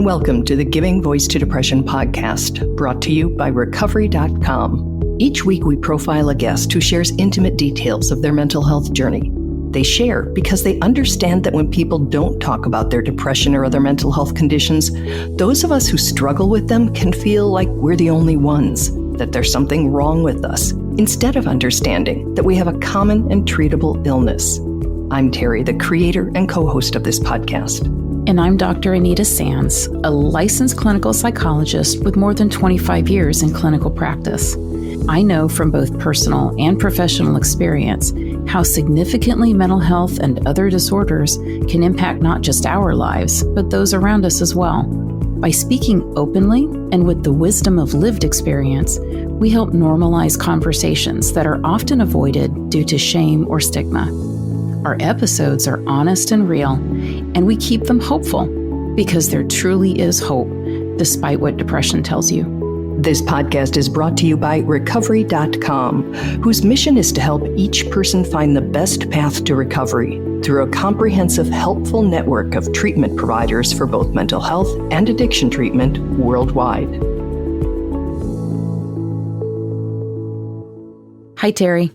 and welcome to the Giving Voice to Depression podcast, brought to you by Recovery.com. Each week we profile a guest who shares intimate details of their mental health journey. They share because they understand that when people don't talk about their depression or other mental health conditions, those of us who struggle with them can feel like we're the only ones, that there's something wrong with us, instead of understanding that we have a common and treatable illness. I'm Terry, the creator and co-host of this podcast. And I'm Dr. Anita Sands, a licensed clinical psychologist with more than 25 years in clinical practice. I know from both personal and professional experience how significantly mental health and other disorders can impact not just our lives, but those around us as well. By speaking openly and with the wisdom of lived experience, we help normalize conversations that are often avoided due to shame or stigma. Our episodes are honest and real, and we keep them hopeful because there truly is hope, despite what depression tells you. This podcast is brought to you by Recovery.com, whose mission is to help each person find the best path to recovery through a comprehensive, helpful network of treatment providers for both mental health and addiction treatment worldwide. Hi, Terry.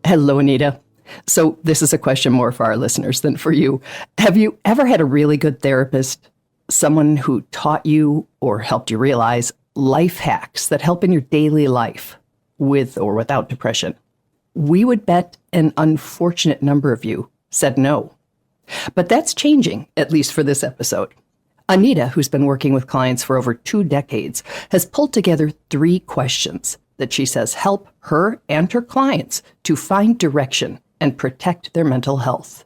Hello, Anita. So this is a question more for our listeners than for you. Have you ever had a really good therapist, someone who taught you or helped you realize life hacks that help in your daily life with or without depression? We would bet an unfortunate number of you said no. But that's changing, at least for this episode. Anita, who's been working with clients for over 2 decades, has pulled together 3 questions that she says help her and her clients to find direction and protect their mental health.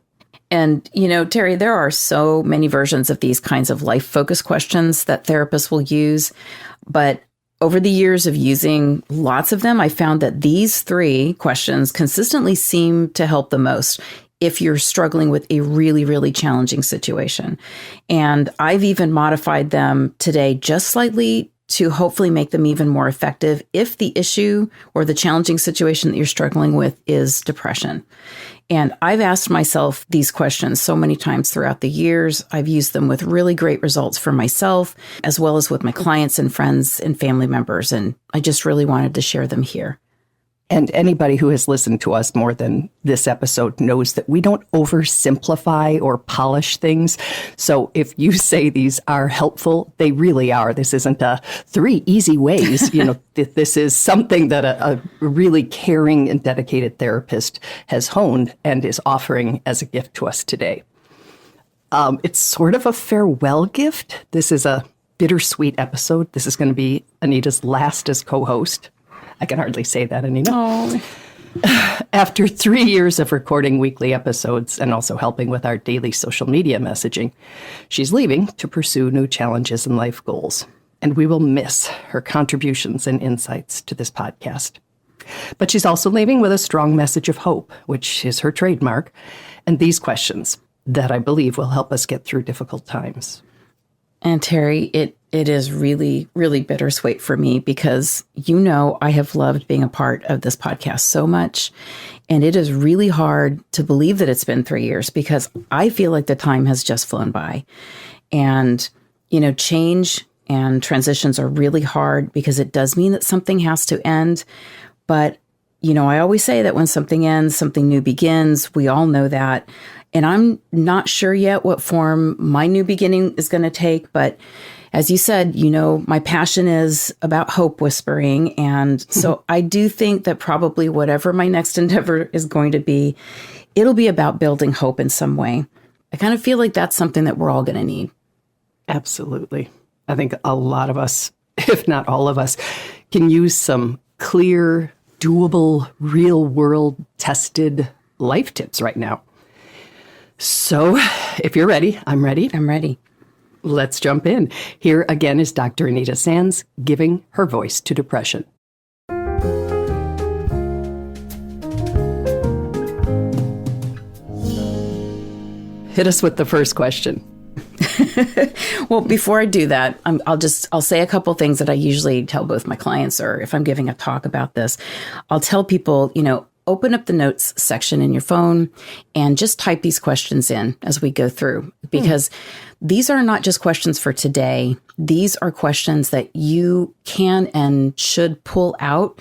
And, Terry, there are so many versions of these kinds of life-focused questions that therapists will use. But over the years of using lots of them, I found that these 3 questions consistently seem to help the most if you're struggling with a really, really challenging situation. And I've even modified them today just slightly to hopefully make them even more effective if the issue or the challenging situation that you're struggling with is depression. And I've asked myself these questions so many times throughout the years. I've used them with really great results for myself, as well as with my clients and friends and family members. And I just really wanted to share them here. And anybody who has listened to us more than this episode knows that we don't oversimplify or polish things. So if you say these are helpful, they really are. This isn't 3 easy ways. This is something that a really caring and dedicated therapist has honed and is offering as a gift to us today. It's sort of a farewell gift. This is a bittersweet episode. This is going to be Anita's last as co-host. I can hardly say that, Anita. Oh. After 3 years of recording weekly episodes and also helping with our daily social media messaging, she's leaving to pursue new challenges and life goals. And we will miss her contributions and insights to this podcast. But she's also leaving with a strong message of hope, which is her trademark, and these questions that I believe will help us get through difficult times. And Terry, it is really, really bittersweet for me because, I have loved being a part of this podcast so much. And it is really hard to believe that it's been 3 years because I feel like the time has just flown by. And, change and transitions are really hard because it does mean that something has to end. But, I always say that when something ends, something new begins. We all know that. And I'm not sure yet what form my new beginning is going to take. But as you said, my passion is about hope whispering. And so I do think that probably whatever my next endeavor is going to be, it'll be about building hope in some way. I kind of feel like that's something that we're all going to need. Absolutely. I think a lot of us, if not all of us, can use some clear, doable, real world tested life tips right now. So if you're ready, I'm ready. I'm ready. Let's jump in. Here again is Dr. Anita Sands giving her voice to depression. Hit us with the first question. Well, before I do that, I'll say a couple things that I usually tell both my clients, or if I'm giving a talk about this, I'll tell people, open up the notes section in your phone and just type these questions in as we go through, because these are not just questions for today. These are questions that you can and should pull out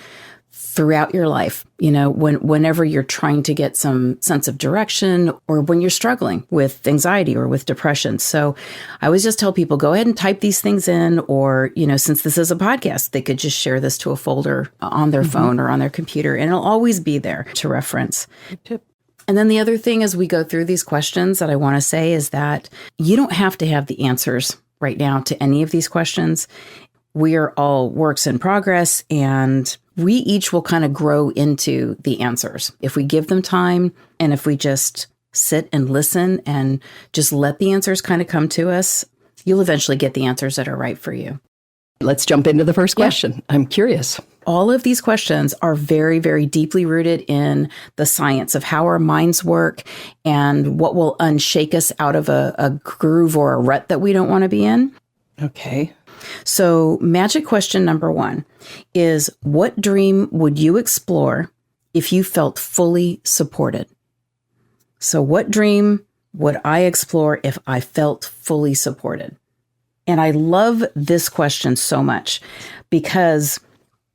throughout your life, whenever you're trying to get some sense of direction or when you're struggling with anxiety or with depression. So I always just tell people, go ahead and type these things in, or, since this is a podcast, they could just share this to a folder on their phone or on their computer, and it'll always be there to reference. Good tip. And then the other thing as we go through these questions that I want to say is that you don't have to have the answers right now to any of these questions. We are all works in progress, and we each will kind of grow into the answers if we give them time, and if we just sit and listen and just let the answers kind of come to us. You'll eventually get the answers that are right for you. Let's jump into the first question. Yeah. I'm curious. All of these questions are very, very deeply rooted in the science of how our minds work and what will unshake us out of a groove or a rut that we don't want to be in. Okay. So magic question number 1 is, what dream would you explore if you felt fully supported? So what dream would I explore if I felt fully supported? And I love this question so much because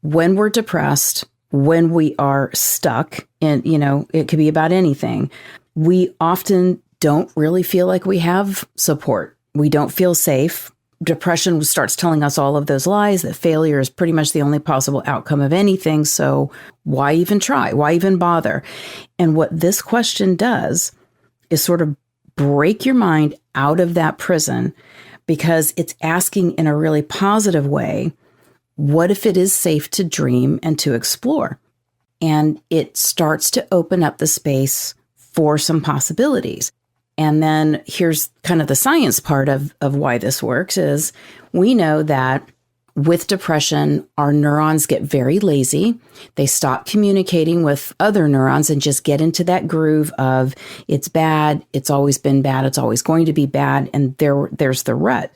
when we're depressed, when we are stuck, and, it could be about anything, we often don't really feel like we have support. We don't feel safe. Depression starts telling us all of those lies that failure is pretty much the only possible outcome of anything. So why even try? Why even bother? And what this question does is sort of break your mind out of that prison, because it's asking in a really positive way, what if it is safe to dream and to explore? And it starts to open up the space for some possibilities. And then here's kind of the science part of why this works is we know that with depression, our neurons get very lazy. They stop communicating with other neurons and just get into that groove of it's bad, it's always been bad, it's always going to be bad, and there's the rut.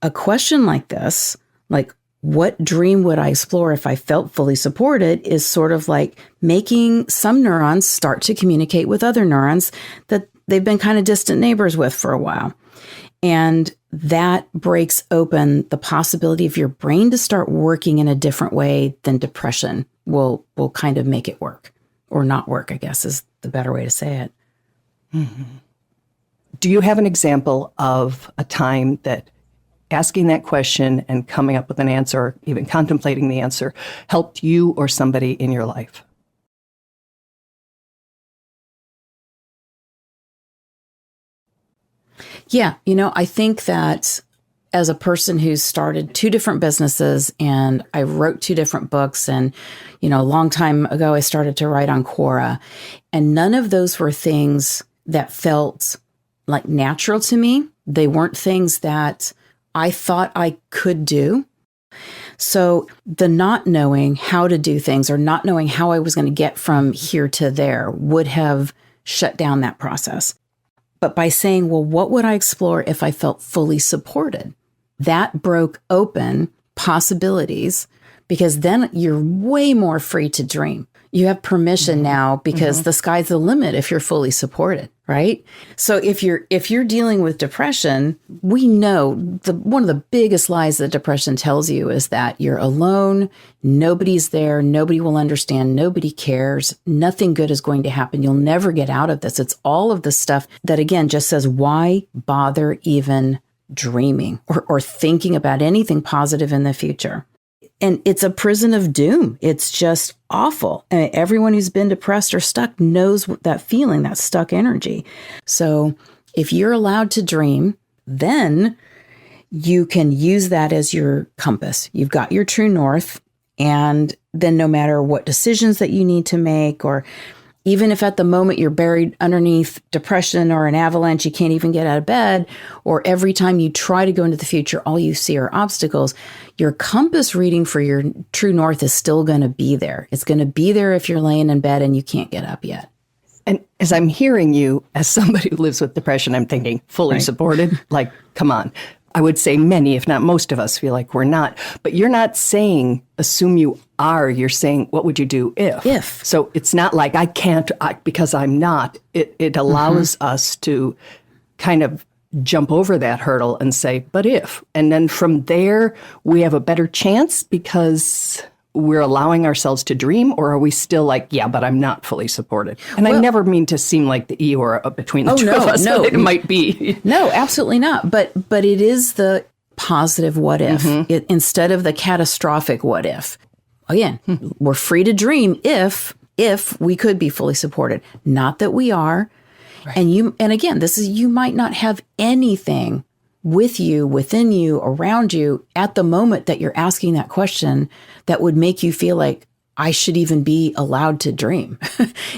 A question like this, like what dream would I explore if I felt fully supported, is sort of like making some neurons start to communicate with other neurons that they've been kind of distant neighbors with for a while. And that breaks open the possibility of your brain to start working in a different way than depression will kind of make it work, or not work, I guess is the better way to say it. Mm-hmm. Do you have an example of a time that asking that question and coming up with an answer, or even contemplating the answer, helped you or somebody in your life? Yeah, I think that as a person who's started 2 different businesses and I wrote 2 different books, and, a long time ago, I started to write on Quora, and none of those were things that felt like natural to me. They weren't things that I thought I could do. So the not knowing how to do things, or not knowing how I was going to get from here to there, would have shut down that process. But by saying, well, what would I explore if I felt fully supported? That broke open possibilities, because then you're way more free to dream. You have permission now, because the sky's the limit if you're fully supported, right? So if you're dealing with depression, we know one of the biggest lies that depression tells you is that you're alone, nobody's there, nobody will understand, nobody cares, nothing good is going to happen, you'll never get out of this. It's all of the stuff that, again, just says, why bother even dreaming or thinking about anything positive in the future? And it's a prison of doom. It's just awful. And everyone who's been depressed or stuck knows that feeling, that stuck energy. So if you're allowed to dream, then you can use that as your compass. You've got your true north. And then no matter what decisions that you need to make, or even if at the moment you're buried underneath depression or an avalanche, you can't even get out of bed, or every time you try to go into the future, all you see are obstacles, your compass reading for your true north is still going to be there. It's going to be there if you're laying in bed and you can't get up yet. And as I'm hearing you, as somebody who lives with depression, I'm thinking fully supported, like, come on. I would say many, if not most of us, feel like we're not. But you're not saying assume you are. You're saying, what would you do if? If. So it's not like I can't because I'm not. It allows us to kind of jump over that hurdle and say, but if. And then from there, we have a better chance because we're allowing ourselves to dream, or are we still like, yeah, but I'm not fully supported? And I never mean to seem like the Eeyore between the two of us, but it might be. No, absolutely not. But it is the positive what if instead of the catastrophic what if. Again, we're free to dream if we could be fully supported. Not that we are. Right. And again, this is, you might not have anything with you, within you, around you at the moment that you're asking that question that would make you feel like I should even be allowed to dream.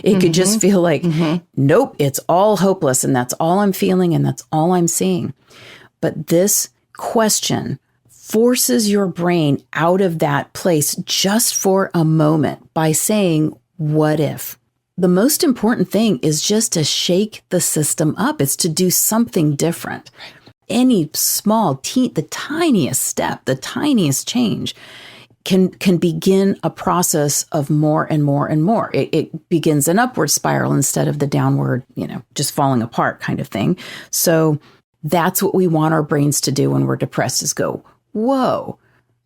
It could just feel like, nope, it's all hopeless and that's all I'm feeling and that's all I'm seeing. But this question forces your brain out of that place just for a moment by saying, what if? The most important thing is just to shake the system up. It's to do something different. Any small, the tiniest step, the tiniest change can begin a process of more and more and more. It begins an upward spiral instead of the downward, just falling apart kind of thing. So that's what we want our brains to do when we're depressed, is go, whoa,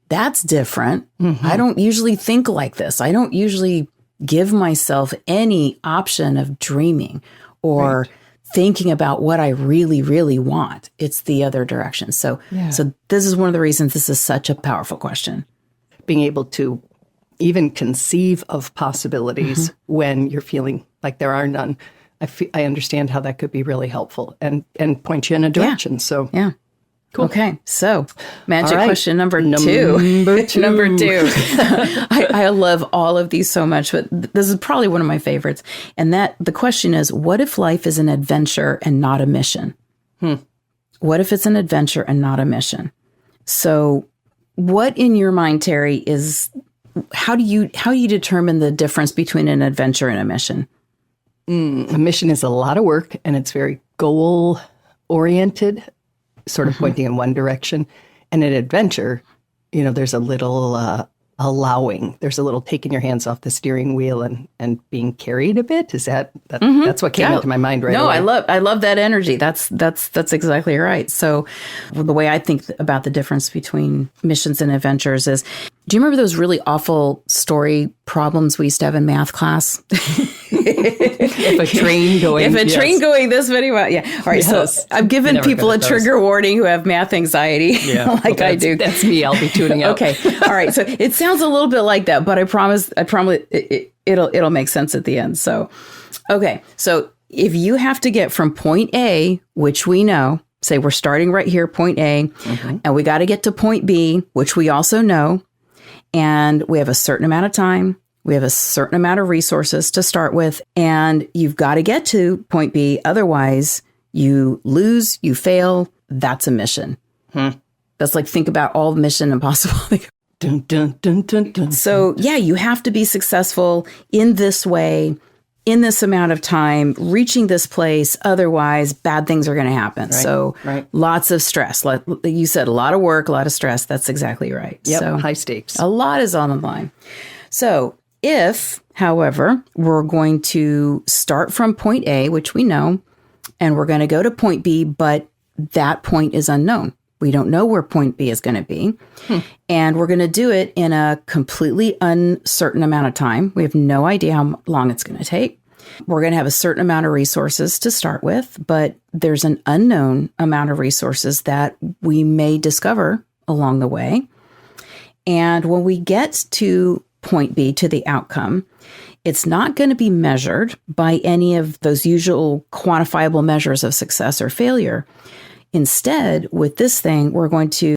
that's different. I don't usually think like this. I don't usually give myself any option of dreaming or thinking about what I really, really want. It's the other direction. So this is one of the reasons this is such a powerful question. Being able to even conceive of possibilities when you're feeling like there are none. I understand how that could be really helpful and point you in a direction. Yeah. So Cool. Okay, so magic question number two. Number two. I love all of these so much, but this is probably one of my favorites. And the question is, what if life is an adventure and not a mission? What if it's an adventure and not a mission? So what in your mind, Terry, is how do you determine the difference between an adventure and a mission? A mission is a lot of work and it's very goal oriented, sort of pointing in one direction. And an adventure, there's a little allowing. There's a little taking your hands off the steering wheel and being carried a bit. Is that's what came into my mind right away. No, I love that energy. That's exactly right. So the way I think about the difference between missions and adventures is, do you remember those really awful story problems we used to have in math class? If a train going this many miles. Yeah. All right. Yes. So I've given people a trigger warning who have math anxiety I do. That's me. I'll be tuning out. Okay. All right. So it sounds a little bit like that, but I promise it'll make sense at the end. So, okay. So if you have to get from point A, which we know, say we're starting right here, point A, and we got to get to point B, which we also know, and we have a certain amount of time. We have a certain amount of resources to start with, and you've got to get to point B. Otherwise, you lose, you fail. That's a mission. That's like, think about all Mission Impossible. Dun, dun, dun, dun, dun. So, you have to be successful in this way, in this amount of time, reaching this place. Otherwise, bad things are going to happen. Right, so lots of stress. Like you said, a lot of work, a lot of stress. That's exactly right. Yep, so high stakes. A lot is on the line. So if, however, we're going to start from point A, which we know, and we're going to go to point B, but that point is unknown. We don't know where point B is going to be. And we're going to do it in a completely uncertain amount of time. We have no idea how long it's going to take. We're going to have a certain amount of resources to start with, but there's an unknown amount of resources that we may discover along the way. And when we get to point B, to the outcome, it's not going to be measured by any of those usual quantifiable measures of success or failure. Instead, with this thing, we're going to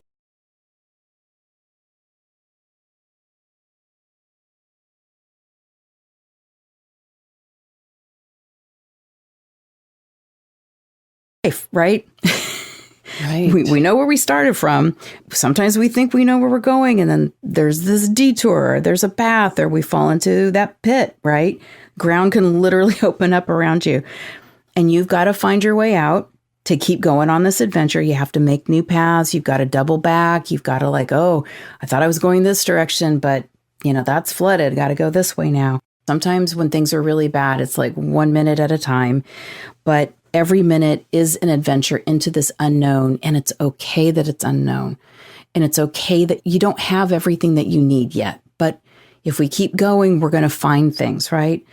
right? Right. We know where we started from. Sometimes we think we know where we're going, and then there's this detour, or there's a path, or we fall into that pit, right? Ground can literally open up around you. And you've got to find your way out, to keep going on this adventure, you have to make new paths. You've got to double back. You've got to like, oh, I thought I was going this direction, but that's flooded. Got to go this way now. Sometimes when things are really bad, it's like 1 minute at a time, but every minute is an adventure into this unknown, and it's okay that it's unknown. And it's okay that you don't have everything that you need yet. But if we keep going, we're going to find things, right?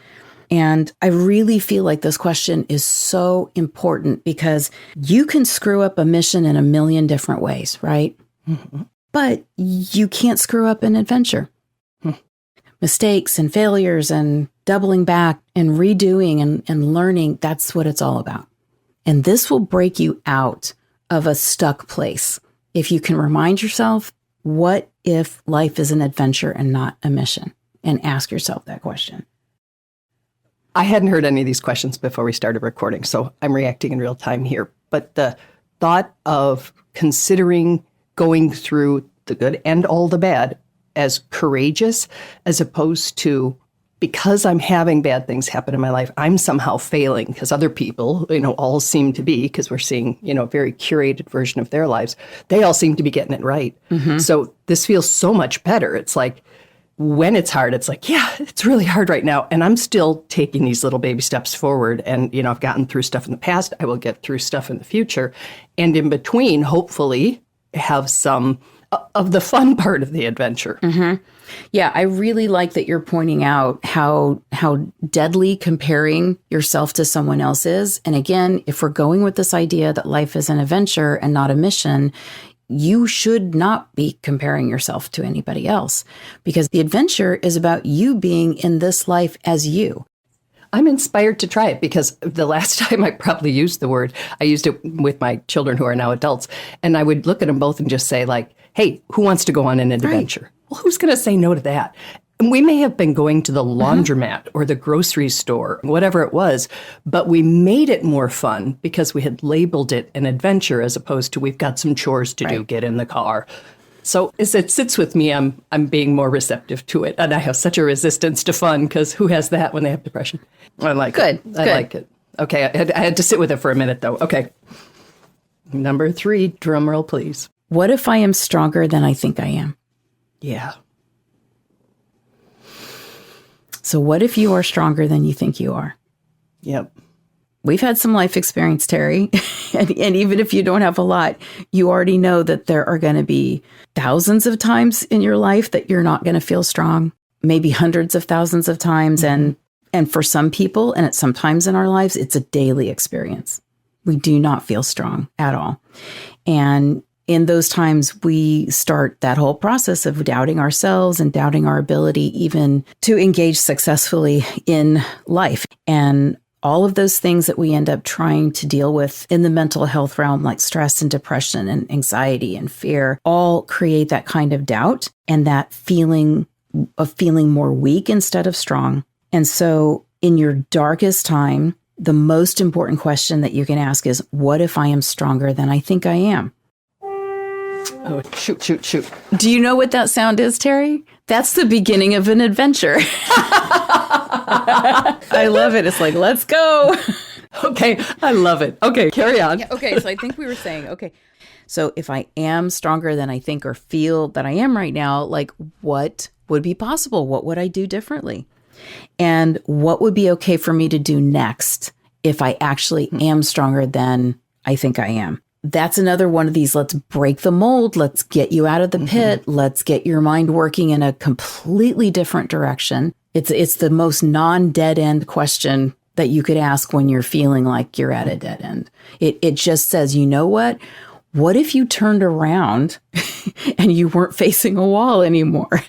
And I really feel like this question is so important because you can screw up a mission in a million different ways, right? Mm-hmm. But you can't screw up an adventure. Mistakes and failures and doubling back and redoing and learning, that's what it's all about. And this will break you out of a stuck place. If you can remind yourself, what if life is an adventure and not a mission? And ask yourself that question. I hadn't heard any of these questions before we started recording, so I'm reacting in real time here. But the thought of considering going through the good and all the bad as courageous, as opposed to, because I'm having bad things happen in my life, I'm somehow failing because other people, all seem to be, because we're seeing, a very curated version of their lives. They all seem to be getting it right. Mm-hmm. So this feels so much better. It's like, when it's hard, it's like, yeah, it's really hard right now. And I'm still taking these little baby steps forward. And, I've gotten through stuff in the past. I will get through stuff in the future. And in between, hopefully, have some of the fun part of the adventure. Mm-hmm. Yeah, I really like that you're pointing out how deadly comparing yourself to someone else is. And again, if we're going with this idea that life is an adventure and not a mission, you should not be comparing yourself to anybody else, because the adventure is about you being in this life as you. I'm inspired to try it because the last time I probably used the word, I used it with my children who are now adults. And I would look at them both and just say like, hey, who wants to go on an adventure? Right. Well, who's going to say no to that? And we may have been going to the laundromat or the grocery store, whatever it was, but we made it more fun because we had labeled it an adventure as opposed to we've got some chores to do, get in the car. So as it sits with me, I'm being more receptive to it. And I have such a resistance to fun because who has that when they have depression? I like it. I like it. Okay, I had to sit with it for a minute, though. Okay. Number 3, drum roll, please. What if I am stronger than I think I am? Yeah. So what if you are stronger than you think you are? Yep. We've had some life experience, Terry. and even if you don't have a lot, you already know that there are going to be thousands of times in your life that you're not going to feel strong, maybe hundreds of thousands of times. Mm-hmm. And for some people, and at some times in our lives, it's a daily experience. We do not feel strong at all. And in those times, we start that whole process of doubting ourselves and doubting our ability even to engage successfully in life. And all of those things that we end up trying to deal with in the mental health realm, like stress and depression and anxiety and fear, all create that kind of doubt and that feeling of feeling more weak instead of strong. And so in your darkest time, the most important question that you can ask is, what if I am stronger than I think I am? Oh, shoot. Do you know what that sound is, Terry? That's the beginning of an adventure. I love it. It's like, let's go. Okay, I love it. Okay, carry on. Yeah, okay, so I think we were saying, okay, so if I am stronger than I think or feel that I am right now, like what would be possible? What would I do differently? And what would be okay for me to do next if I actually am stronger than I think I am? That's another one of these, let's break the mold. Let's get you out of the pit. Mm-hmm. Let's get your mind working in a completely different direction. It's the most non-dead end question that you could ask when you're feeling like you're at a dead end. It just says, you know what? What if you turned around and you weren't facing a wall anymore?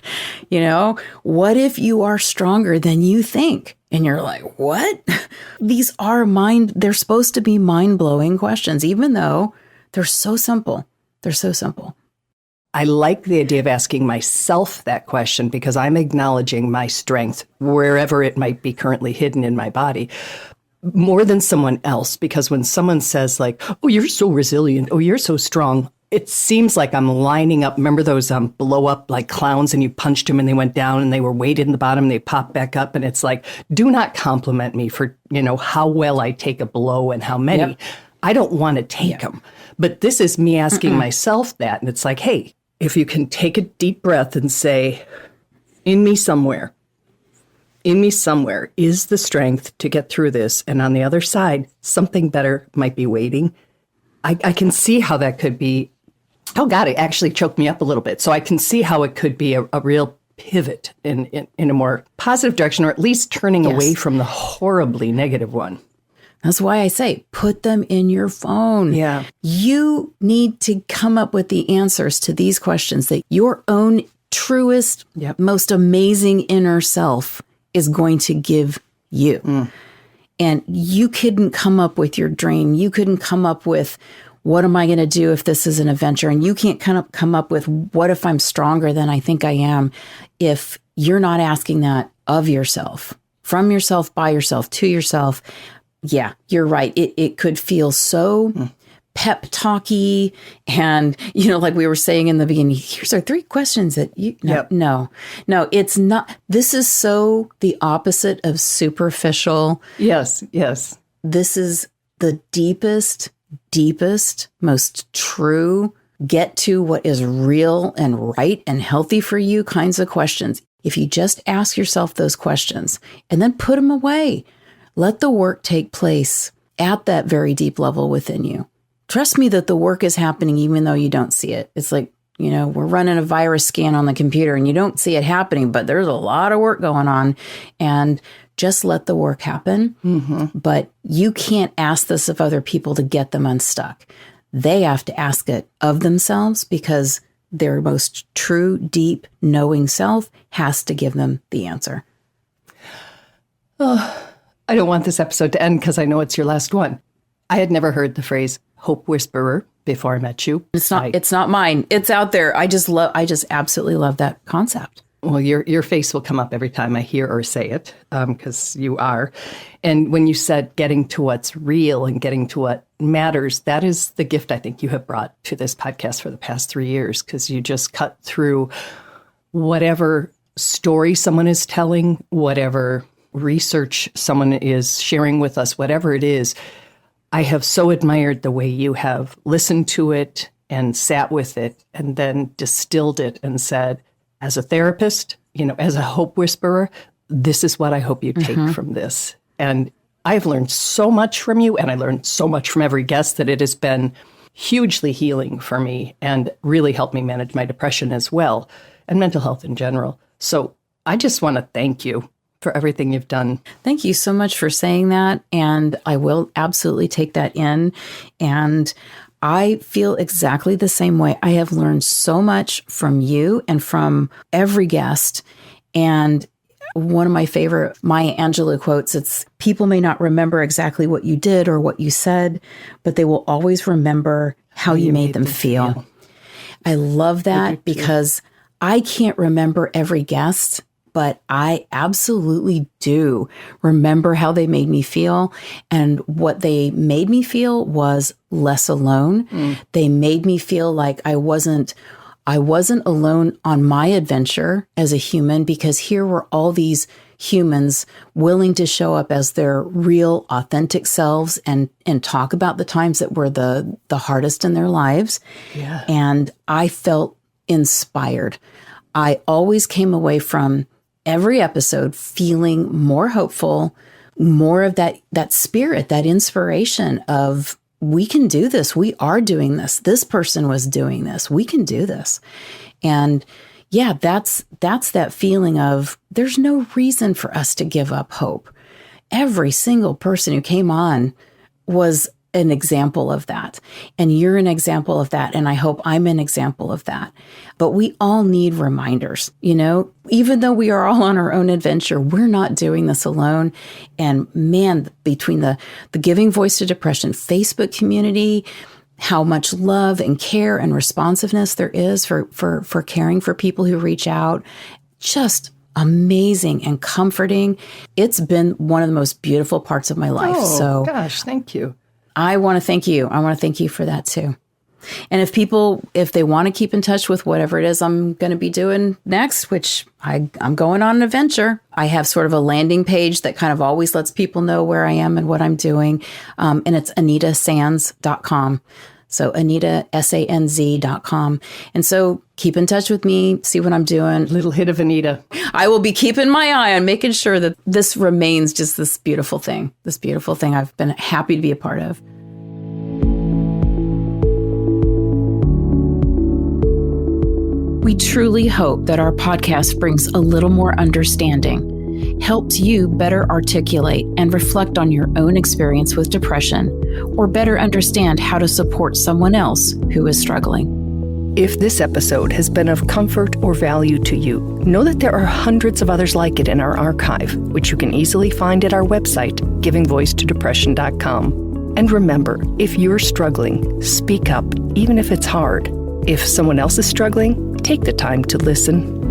What if you are stronger than you think? And you're like, what? These are they're supposed to be mind-blowing questions, even though they're so simple. They're so simple. I like the idea of asking myself that question because I'm acknowledging my strength wherever it might be currently hidden in my body more than someone else. Because when someone says like, oh, you're so resilient, oh, you're so strong, it seems like I'm lining up. Remember those blow up like clowns and you punched them and they went down and they were weighted in the bottom and they popped back up. And it's like, do not compliment me for, how well I take a blow and how many. Yep. I don't want to take them. But this is me asking myself that. And it's like, hey, if you can take a deep breath and say, in me somewhere is the strength to get through this. And on the other side, something better might be waiting. I can see how that could be. Oh, God, it actually choked me up a little bit. So I can see how it could be a real pivot in a more positive direction, or at least turning away from the horribly negative one. That's why I say, put them in your phone. Yeah. You need to come up with the answers to these questions that your own truest, most amazing inner self is going to give you. And you couldn't come up with your dream. You couldn't come up with, what am I going to do if this is an adventure? And you can't come up with, what if I'm stronger than I think I am, if you're not asking that of yourself, from yourself, by yourself, to yourself. Yeah, you're right. It could feel so pep talky, and like we were saying in the beginning, here's our 3 questions that no, it's not. This is so the opposite of superficial. Yes. This is the deepest, most true, get to what is real and right and healthy for you kinds of questions. If you just ask yourself those questions and then put them away, let the work take place at that very deep level within you. Trust me that the work is happening even though you don't see it. It's like, we're running a virus scan on the computer and you don't see it happening, but there's a lot of work going on, and just let the work happen. But you can't ask this of other people to get them unstuck. They have to ask it of themselves, because their most true, deep, knowing self has to give them the answer. Oh, I don't want this episode to end because I know it's your last one. I had never heard the phrase hope whisperer before I met you. It's not mine. It's out there. I just absolutely love that concept. Well, your face will come up every time I hear or say it, because you are. And when you said getting to what's real and getting to what matters, that is the gift I think you have brought to this podcast for the past 3 years, because you just cut through whatever story someone is telling, whatever research someone is sharing with us, whatever it is. I have so admired the way you have listened to it and sat with it and then distilled it and said, as a therapist, as a hope whisperer, this is what I hope you take from this. And I've learned so much from you, and I learned so much from every guest, that it has been hugely healing for me and really helped me manage my depression as well, and mental health in general. So I just want to thank you for everything you've done. Thank you so much for saying that. And I will absolutely take that in. And I feel exactly the same way. I have learned so much from you and from every guest. And one of my favorite Maya Angelou quotes, it's, people may not remember exactly what you did or what you said, but they will always remember how you made them feel. I love that, because I can't remember every guest, but I absolutely do remember how they made me feel. And what they made me feel was less alone. They made me feel like I wasn't alone on my adventure as a human, because here were all these humans willing to show up as their real, authentic selves and talk about the times that were the hardest in their lives. Yeah. And I felt inspired. I always came away from every episode feeling more hopeful, more of that spirit, that inspiration of, we can do this. We are doing this. This person was doing this. We can do this. And yeah, that's that feeling of, there's no reason for us to give up hope. Every single person who came on was an example of that. And you're an example of that. And I hope I'm an example of that. But we all need reminders, even though we are all on our own adventure, we're not doing this alone. And man, between the Giving Voice to Depression Facebook community, how much love and care and responsiveness there is for caring for people who reach out, just amazing and comforting. It's been one of the most beautiful parts of my life. Oh, so gosh, thank you. I want to thank you. I want to thank you for that too. And if they want to keep in touch with whatever it is I'm going to be doing next, which I'm going on an adventure, I have sort of a landing page that kind of always lets people know where I am and what I'm doing. And it's anitasanz.com. So anitasanz.com. And so keep in touch with me, see what I'm doing. Little hit of Anita. I will be keeping my eye on making sure that this remains just this beautiful thing I've been happy to be a part of. We truly hope that our podcast brings a little more understanding, helps you better articulate and reflect on your own experience with depression, or better understand how to support someone else who is struggling. If this episode has been of comfort or value to you, know that there are hundreds of others like it in our archive, which you can easily find at our website, givingvoicetodepression.com. And remember, if you're struggling, speak up, even if it's hard. If someone else is struggling, take the time to listen.